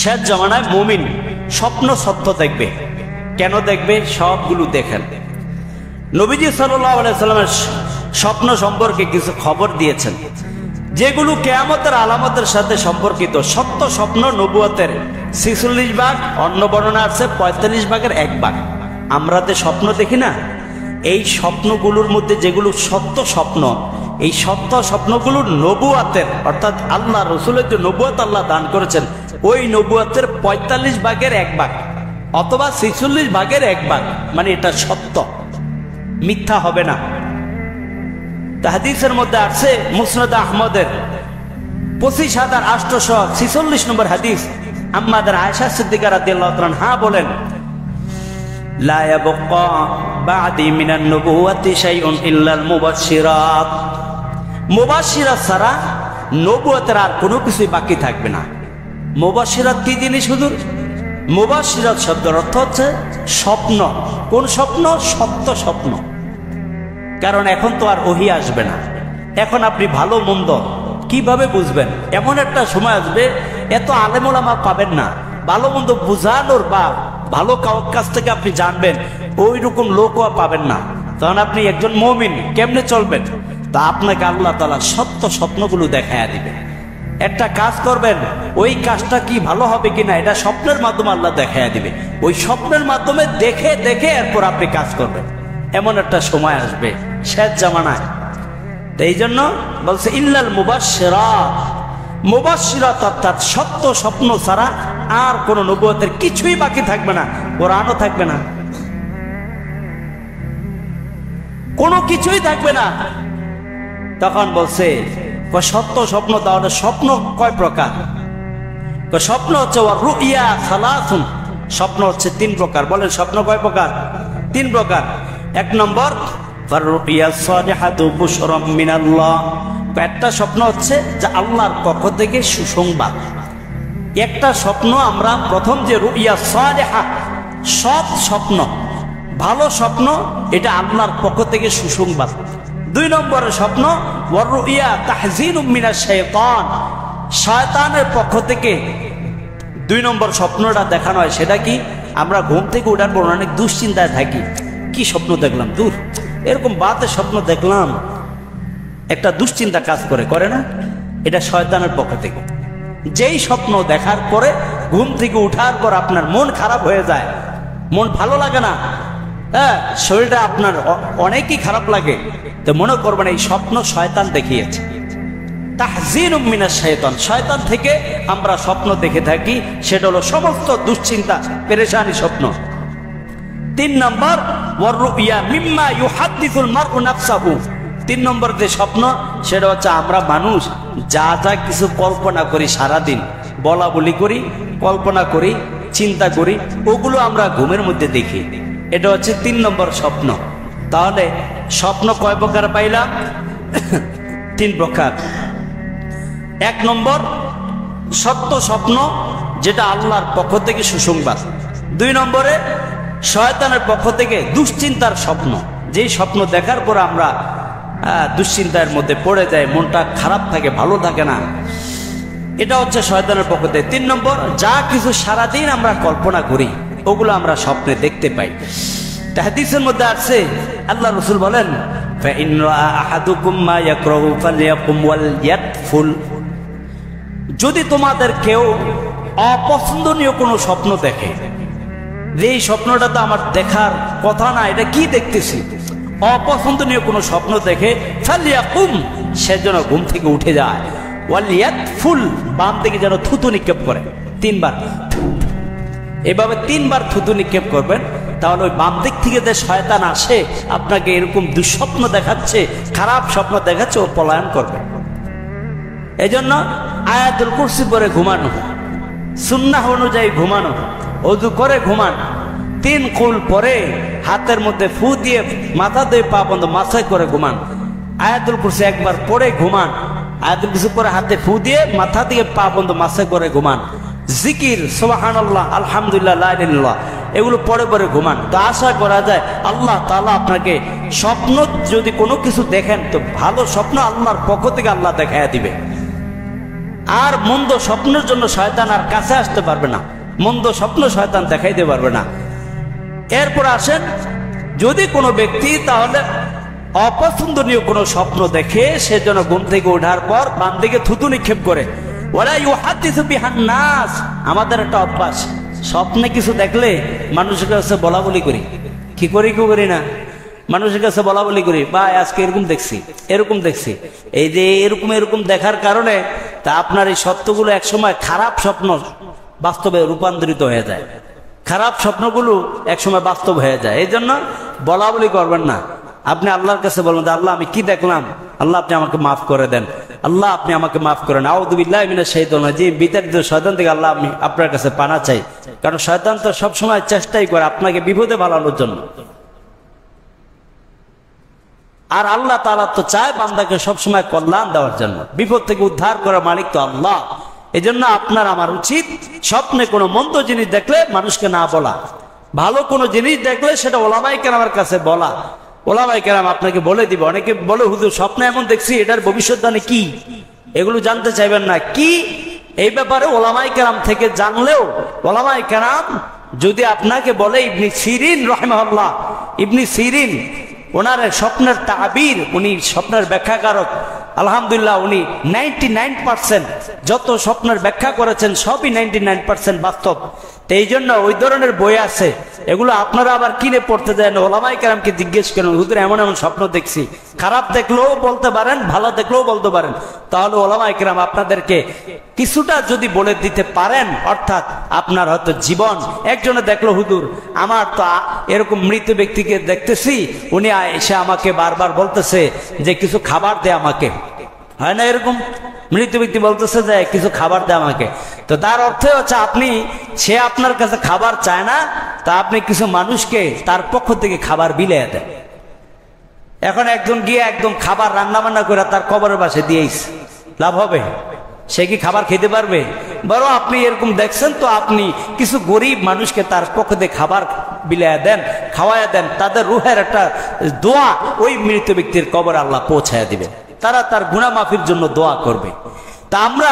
শেষ জামানায় মুমিন স্বপ্ন সত্য দেখবে। কেন দেখবে? সবগুলো দেখেন। নবীজি সাল্লাল্লাহু আলাইহি সাল্লামের স্বপ্ন সম্পর্কে কিছু খবর দিয়েছেন, যেগুলো কিয়ামতের আলামতের সাথে সম্পর্কিত। সত্য স্বপ্ন নবুয়তের 46 ভাগ, অন্য বর্ণনা আছে 45 ভাগের 1 ভাগ। আমরা যে স্বপ্ন দেখি না, এই স্বপ্নগুলোর মধ্যে যেগুলো সত্য স্বপ্ন, এই সত্য স্বপ্নগুলো নবুয়তের, অর্থাৎ আল্লাহ রসুলের যে নবুয়ত আল্লাহ দান করেছেন, ওই নবুয়তের 45 ভাগের 1 ভাগ অথবা 46 ভাগের 1 ভাগ, মানে এটা সত্য, মিথ্যা হবে না। হাদিসের মধ্যে আছে মুসনাদ আহমদের 25,846 নম্বর হাদিস, আম্মাদের আয়েশা সিদ্দিকা রাদিয়াল্লাহু তাআলা আনহা বলেন, লা ইয়াবকা বা'দি মিনান নবুওয়াতি শাইউন ইল্লাল মুবাশশিরাত। মুবাশশিরাত ছাড়া নবুয়তের আর কোনো কিছুই বাকি থাকবে না। মুবাশশিরাত কি জিনিস হুজুর? মুবাশশিরাত শব্দের অর্থ হচ্ছে স্বপ্ন। কোন স্বপ্ন? সত্য স্বপ্ন। কারণ এখন তো আর ওহী আসবে না, এখন আপনি ভালো মন্দ কিভাবে বুঝবেন? এমন একটা সময় আসবে, এত আলেম ওলামা পাবেন না, ভালো মন্দ বুঝানোর বা ভালো কাউর কাছ থেকে আপনি জানবেন, ওই রকম লোকও পাবেন না। তখন আপনি একজন মুমিন কেমনে চলবেন? তা আপনাকে আল্লাহ তাআলা সত্য স্বপ্নগুলো দেখায়া দিবে। একটা কাজ করবেন, ওই কাজটা কি ভালো হবে কিনা এটা স্বপ্নের মাধ্যমে আল্লাহ দেখায়া দিবে। ওই স্বপ্নের মাধ্যমে দেখে দেখে এরপর আপনি কাজ করবেন। এমন একটা সময় আসবে শেষ জামানায়। এই জন্য বলছে ইল্লাল মুবাশশিরাত। মুবাশশিরাত অর্থাৎ সত্য স্বপ্ন ছাড়া আর কোন নবুয়তের কিছুই বাকি থাকবে না, কোরআনও থাকবে না, কোনো কিছুই থাকবে না। তখন বলছে সত্য স্বপ্ন। তাহলে স্বপ্ন কয় প্রকার? স্বপ্ন হচ্ছে রুইয়া সালাসুন, স্বপ্ন হচ্ছে 3 প্রকার। বলেন স্বপ্ন কয় প্রকার? 3 প্রকার। 1 নম্বর ফাররুইয়া সালিহাতু বুশরাম মিনাল্লাহ। একটা স্বপ্ন হচ্ছে যে আল্লাহর পক্ষ থেকে সুসংবাদ। একটা স্বপ্ন আমরা প্রথম যে রুইয়া সালিহা, সৎ স্বপ্ন, ভালো স্বপ্ন, এটা আল্লাহর পক্ষ থেকে সুসংবাদ। 2 নম্বরের স্বপ্ন ওয়াররুইয়া তাহযীনুম মিনাশ শাইতান, শয়তানের পক্ষ থেকে 2 নম্বর স্বপ্নটা দেখানো হয়। সেটা কি? আমরা ঘুম থেকে ওঠার পর অনেক দুশ্চিন্তায় থাকি, কি স্বপ্ন দেখলাম, দূর এরকম বাতের স্বপ্ন দেখলাম, একটা দুশ্চিন্তা কাজ করে না? এটা শয়তানের পক্ষ থেকে। যেই স্বপ্ন দেখার পরে ঘুম থেকে উঠার পর আপনার মন খারাপ হয়ে যায়, মন ভালো লাগে না, হ্যাঁ, শরীরটা আপনার অনেকই খারাপ লাগে, তো মনে করবেন এই স্বপ্ন শয়তান দেখিয়েছে। তাহযীনুম মিনাশ শাইতান, শয়তান থেকে আমরা স্বপ্ন দেখে থাকি, সেটা হলো সমস্ত দুশ্চিন্তা পেরেশানি স্বপ্ন। 3 নম্বর ওয়াররুইয়া মিম্মা ইউহাদ্দিসুল মারউ নাফসাহু। 3 নম্বর যে স্বপ্ন, সেটা হচ্ছে আমরা মানুষ যা যা কিছু কল্পনা করি, সারাদিন বলা বলি করি, কল্পনা করি, চিন্তা করি, ওগুলো আমরা ঘুমের মধ্যে দেখি। এটা হচ্ছে 3 নম্বর স্বপ্ন। তাহলে স্বপ্ন কয় প্রকার পাইলাম? 3 প্রকার। 1 নম্বর সত্য স্বপ্ন, যেটা আল্লাহর পক্ষ থেকে সুসংবাদ। 2 নম্বরে শয়তানের পক্ষ থেকে দুশ্চিন্তার স্বপ্ন, যেই স্বপ্ন দেখার পর আমরা দুশ্চিন্তার মধ্যে পড়ে যায়, মনটা খারাপ থাকে, ভালো থাকে না, এটা হচ্ছে শয়তানের পক্ষ থেকে। 3 নম্বর যা কিছু সারাদিন আমরা কল্পনা করি, ওগুলো আমরা স্বপ্নে দেখতে পাই। হাদিসের মধ্যে আছে, আল্লাহ রাসূল বলেন, ফাইন রাআ আহাদুকুম মা ইয়াকরাহু ফালইয়াকুম ওয়ালইয়াতফুল। যদি তোমাদের কেউ অপছন্দনীয় কোনো স্বপ্ন দেখে, যে এই স্বপ্নটা তো আমার দেখার কথা না, এটা কি দেখতেছি, অপছন্দনীয় কোনো স্বপ্ন দেখে, ফালইয়াকুম, সে যেন ঘুম থেকে উঠে যায়, ওয়ালইয়াতফুল, বাম দিকে যেন থুতু নিক্ষেপ করে 3 বার। এভাবে 3 বার থুতু নিক্ষেপ করবেন, তাহলে ওই বাম দিক থেকে যে শয়তান আসে আপনাকে এরকম দুঃস্বপ্ন দেখাচ্ছে, খারাপ স্বপ্ন দেখাচ্ছে, ও পলায়ন করবে। এই জন্য আয়াতুল কুরসি পরে ঘুমানো, সুন্নাহ অনুযায়ী ঘুমানো, ওযু করে ঘুমান, 3 কুল পরে হাতের মধ্যে ফু দিয়ে মাথা দিয়ে পা বন্ধ মাথায় করে ঘুমান। আয়াতুল কুরসি একবার পরে ঘুমান, আয়াতুল কুরসি পরে হাতে ফু দিয়ে মাথা দিয়ে পা বন্ধ মাথায় করে ঘুমান। জিকির সুবহানাল্লাহ, আলহামদুলিল্লাহ, লা ইলাহা ইল্লাল্লাহ, এগুলো পরে পরে ঘুমান। তো আশা করা যায় আল্লাহ তাআলা আপনাকে স্বপ্ন যদি কোনো কিছু দেখেন, তো ভালো স্বপ্ন আল্লাহর পক্ষ থেকে আল্লাহ দেখায়া দিবে। আর মন্দ স্বপ্নের জন্য শয়তান আর কাছে আসতে পারবে না, মন্দ স্বপ্ন শয়তান দেখাইতে পারবে না। এরপর আসেন, যদি কোনো ব্যক্তি তাহলে অপছন্দনীয় কোনো স্বপ্ন দেখে, সে যেন ঘুম থেকে ওঠার পর বাম দিকে থুতু নিক্ষেপ করে। ওয়ালা ইউহাদ্দিসু বিহান নাস, আমাদের একটা অভ্যাস, স্বপ্নে কিছু দেখলে মানুষের কাছে বলা বলি করি, কি করি না, মানুষের কাছে বলা বলি করি, বা আজকে এরকম দেখছি, এরকম দেখছি। এই যে এরকম এরকম দেখার কারণে তা আপনার এই সত্যগুলো একসময় খারাপ স্বপ্ন বাস্তবে রূপান্তরিত হয়ে যায়, খারাপ স্বপ্নগুলো একসময় বাস্তব হয়ে যায়। এই জন্য বলা বলি করবেন না, আপনি আল্লাহর কাছে বলবেন, আল্লাহ আমি কি দেখলাম, আল্লাহ আপনি আমাকে মাফ করে দেন, আল্লাহ আপনি আমাকে মাফ করেন, আউযু বিল্লাহি মিনাশ শাইতানির রাজিম, বিতাড়িত শয়তান থেকে আল্লাহ আমি আপনার কাছে পানা চাই। কারণ শয়তান তো সবসময় চেষ্টাই করে আপনাকে বিপদে ফেলানোর জন্য, আর আল্লাহ তাআলা তো চায় বান্দাকে সবসময় কল্যাণ দেওয়ার জন্য, বিপদ থেকে উদ্ধার করার মালিক তো আল্লাহ। এই জন্য আপনার আমার উচিত স্বপ্নে কোনো মন্দ জিনিস দেখলে মানুষকে না বলা, ভালো কোনো জিনিস দেখলে সেটা ওলামায়ে কেরামের কাছে বলা, ওলামায়ে কেরাম আপনাকে বলে দিবে। অনেকে বলে হুজুর স্বপ্নে এমন দেখছি, এটার ভবিষ্যৎবাণী কি, এগুলো জানতে চাইবেন না কি, এই ব্যাপারে ওলামায়ে কেরাম থেকে জানলেও ওলামায়ে কেরাম যদি আপনাকে বলে, ইবনে সিরিন রাহিমাহুল্লাহ, ইবনে সিরিন ওনার স্বপ্নের তাবির, উনি স্বপ্নের ব্যাখ্যাকারক, আলহামদুলিল্লাহ উনি 99% যত স্বপ্নের ব্যাখ্যা করেছেন সবই 99% বাস্তব। এই জন্য ওই ধরনের বই আছে, এগুলো আপনারা আবার কিনে পড়তে দেন, ওলামায়ে কেরামকে জিজ্ঞেস করেন, হুজুর এমন এমন স্বপ্ন দেখছি, খারাপ দেখলেও বলতে পারেন, ভালো দেখলেও বলতে পারেন, তাহলে ওলামায়ে কেরাম আপনাদেরকে কিছুটা যদি বলে দিতে পারেন, অর্থাৎ আপনার হয়তো জীবন, একজনে দেখলো হুজুর আমার তো এরকম মৃত ব্যক্তিকে দেখতেছি, উনি এসে আমাকে বারবার বলতেছে যে কিছু খাবার দে আমাকে, হয় না এরকম, মৃত ব্যক্তি বলতেছে যে কিছু খাবার দে আমাকে, তো তার অর্থ হচ্ছে আপনি, সে আপনার কাছে খাবার চায় না, তা আপনি কিছু মানুষকে তার পক্ষ থেকে খাবার বিলিয়ে দেন। এখন একজন গিয়ে একদম খাবার রান্না বান্না করে তার কবরের পাশে দিয়েছে, লাভ হবে? সে কি খাবার খেতে পারবে? বরং আপনি এরকম দেখছেন তো আপনি কিছু গরিব মানুষকে তার পক্ষ থেকে খাবার বিলিয়ে দেন, খাওয়াইয়া দেন, তাদের রুহের একটা দোয়া ওই মৃত ব্যক্তির কবর আল্লাহ পৌঁছায়া দিবেন, তারা তার গুনাহ মাফির জন্য দোয়া করবে। তা আমরা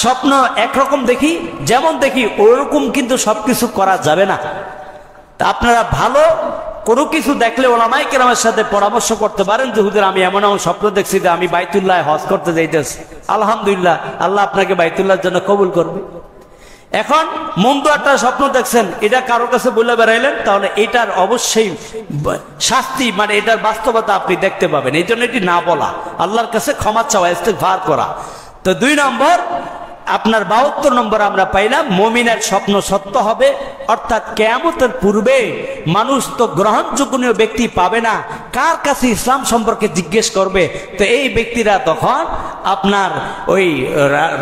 স্বপ্ন একরকম দেখি, যেমন দেখি ওরকম কিন্তু সবকিছু করা যাবে না। তা আপনারা ভালো কোনো কিছু দেখলে ওলামায়ে কেরামের সাথে পরামর্শ করতে পারেন যে হুজুর আমি এমন এমন স্বপ্ন দেখছি যে আমি বাইতুল্লাহ হজ করতে যাইতেছি, আলহামদুলিল্লাহ আল্লাহ আপনাকে বাইতুল্লাহর জন্য কবুল করবে। এখন মন্দ একটা স্বপ্ন দেখছেন, এটা কারোর কাছে বলে বেড়াইলেন, তাহলে এটার অবশ্যই শাস্তি, মানে এটার বাস্তবতা আপনি দেখতে পাবেন। এই জন্য এটি না বলা, আল্লাহর কাছে ক্ষমা চাওয়া, ইস্তেগফার করা। তো 2 নম্বর, আপনার 72 নম্বর আমরা পাইলাম, মুমিনের স্বপ্ন সত্য হবে, অর্থাৎ কিয়ামতের পূর্বে মানুষ তো গ্রহণযোগ্য ব্যক্তি পাবে না, কার কাছে ইসলাম সম্পর্কে জিজ্ঞেস করবে? তো এই ব্যক্তিরা তখন আপনার ওই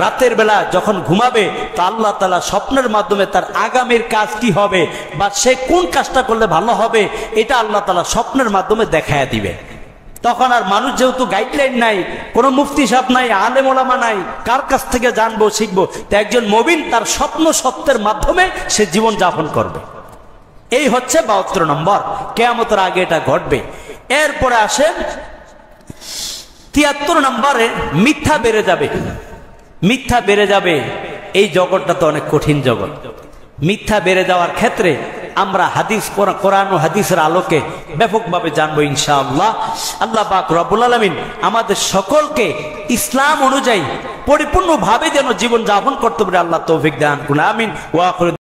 রাতের বেলা যখন ঘুমাবে, তো আল্লাহ তাআলা স্বপ্নের মাধ্যমে তার আগামীর কাজ কি হবে বা সে কোন কাজটা করলে ভালো হবে, এটা আল্লাহ তাআলা স্বপ্নের মাধ্যমে দেখায়া দিবে। তখন আর মানুষ যেহেতু গাইডলাইন নাই, কোনো মুফতি সাহেব নাই, আলেম ওলামা নাই, কার কাছ থেকে জানবো শিখবো? তো একজন মুমিন তার স্বপ্ন সত্যের মাধ্যমে সে জীবন যাপন করবে। এই হচ্ছে 72 নম্বর, কিয়ামতের আগে এটা ঘটবে। এরপরে আসেন 73 নম্বরে, মিথ্যা বেড়ে যাবে। মিথ্যা বেড়ে যাবে, এই জগৎটা তো অনেক কঠিন জগৎ। মিথ্যা বেড়ে যাওয়ার ক্ষেত্রে আমরা হাদিস, কোরআন ও হাদিসের আলোকে ব্যাপকভাবে জানবো ইনশাআল্লাহ। আল্লাহ পাক রব্বুল আলামিন আমাদের সকলকে ইসলাম অনুযায়ী পরিপূর্ণভাবে যেন জীবন যাপন করতে পারে আল্লাহ তৌফিক দান করুন, আমিন। ওয়া আখিরু